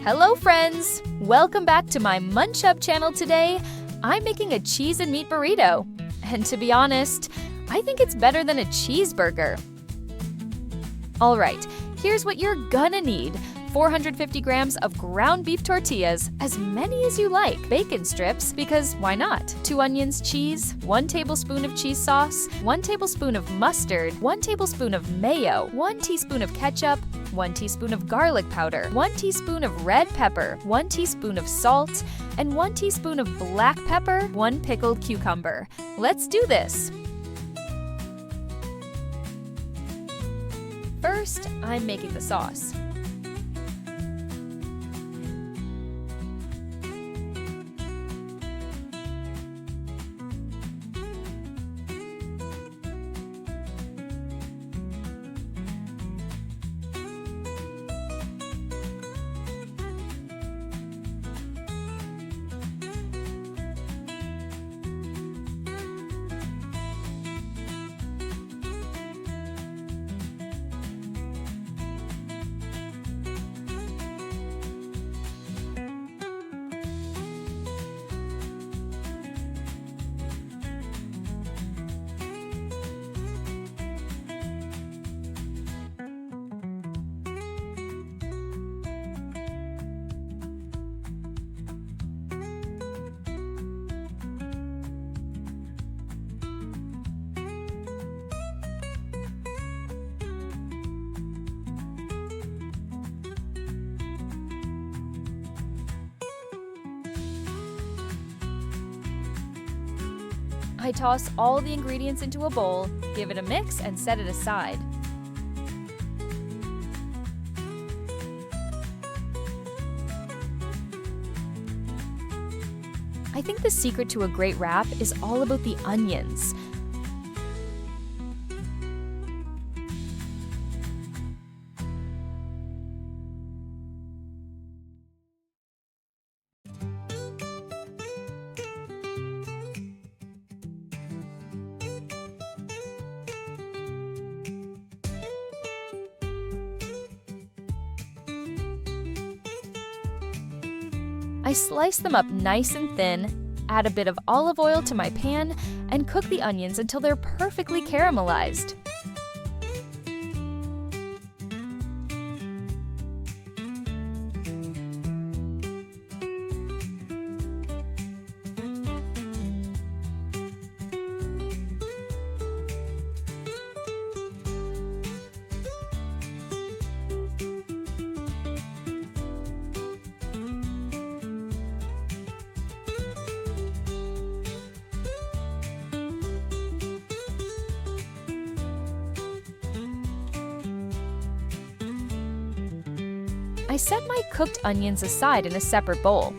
Hello friends! Welcome back to my Munch Up channel today. I'm making a cheese and meat burrito. And to be honest, I think it's better than a cheeseburger. Alright, here's what you're gonna need. 450 grams of ground beef tortillas, as many as you like. Bacon strips, because why not? 2 onions, cheese, 1 tablespoon of cheese sauce, 1 tablespoon of mustard, 1 tablespoon of mayo, 1 teaspoon of ketchup, 1 teaspoon of garlic powder, 1 teaspoon of red pepper, 1 teaspoon of salt, and 1 teaspoon of black pepper, 1 pickled cucumber. Let's do this! First, I'm making the sauce. I toss all the ingredients into a bowl, give it a mix, and set it aside. I think the secret to a great wrap is all about the onions. I slice them up nice and thin, add a bit of olive oil to my pan, and cook the onions until they're perfectly caramelized. I set my cooked onions aside in a separate bowl.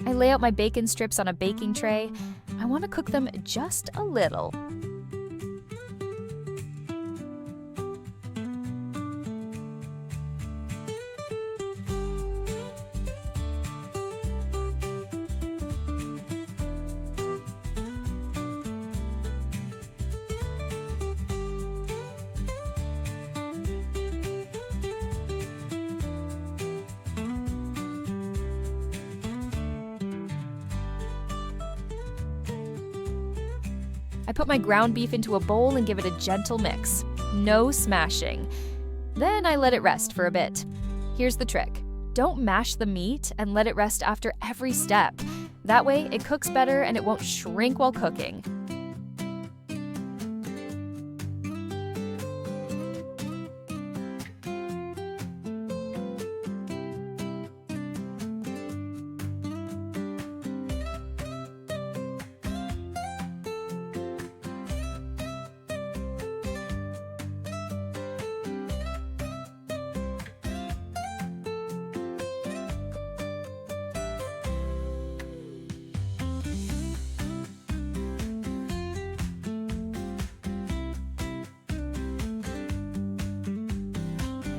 I lay out my bacon strips on a baking tray. I want to cook them just a little. I put my ground beef into a bowl and give it a gentle mix. No smashing. Then I let it rest for a bit. Here's the trick. Don't mash the meat and let it rest after every step. That way, it cooks better and it won't shrink while cooking.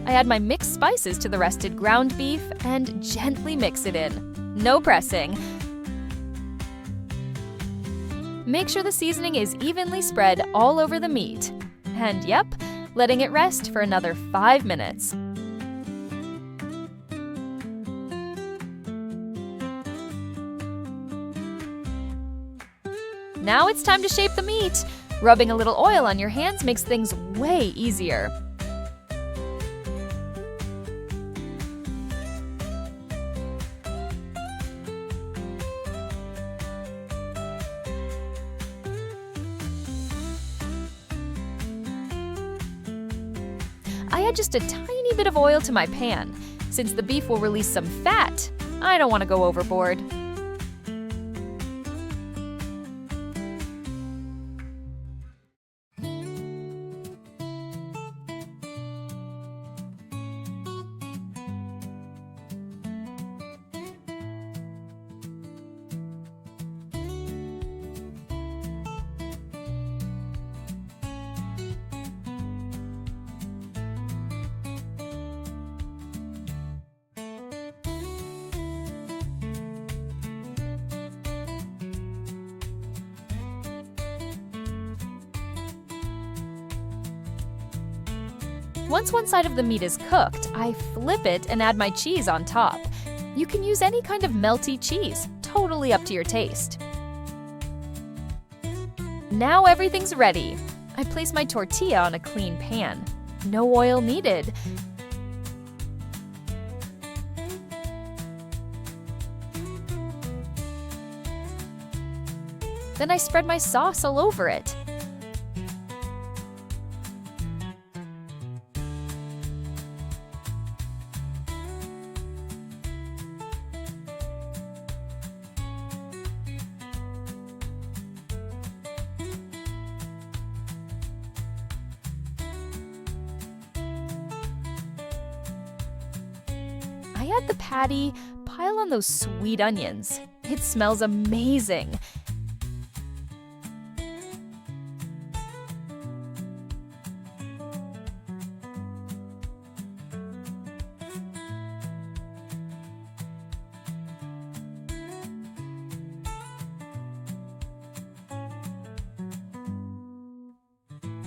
I add my mixed spices to the rested ground beef and gently mix it in. No pressing. Make sure the seasoning is evenly spread all over the meat. And yep, letting it rest for another 5 minutes. Now it's time to shape the meat. Rubbing a little oil on your hands makes things way easier. I add just a tiny bit of oil to my pan. Since the beef will release some fat, I don't want to go overboard. Once one side of the meat is cooked, I flip it and add my cheese on top. You can use any kind of melty cheese, totally up to your taste. Now everything's ready. I place my tortilla on a clean pan. No oil needed. Then I spread my sauce all over it. I add the patty, pile on those sweet onions. It smells amazing.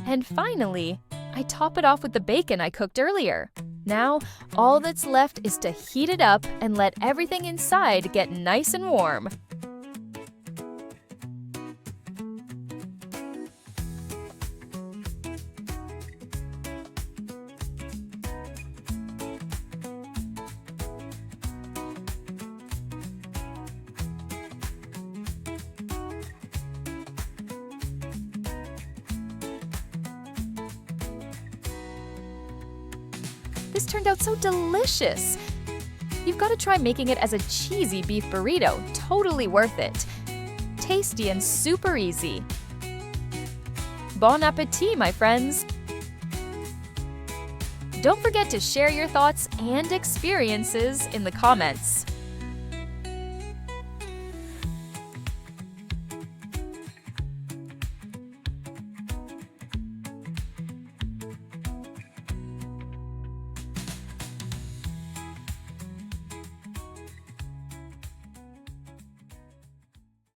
And finally, I top it off with the bacon I cooked earlier. Now, all that's left is to heat it up and let everything inside get nice and warm. This turned out so delicious! You've got to try making it as a cheesy beef burrito, totally worth it. Tasty and super easy. Bon appétit, my friends! Don't forget to share your thoughts and experiences in the comments.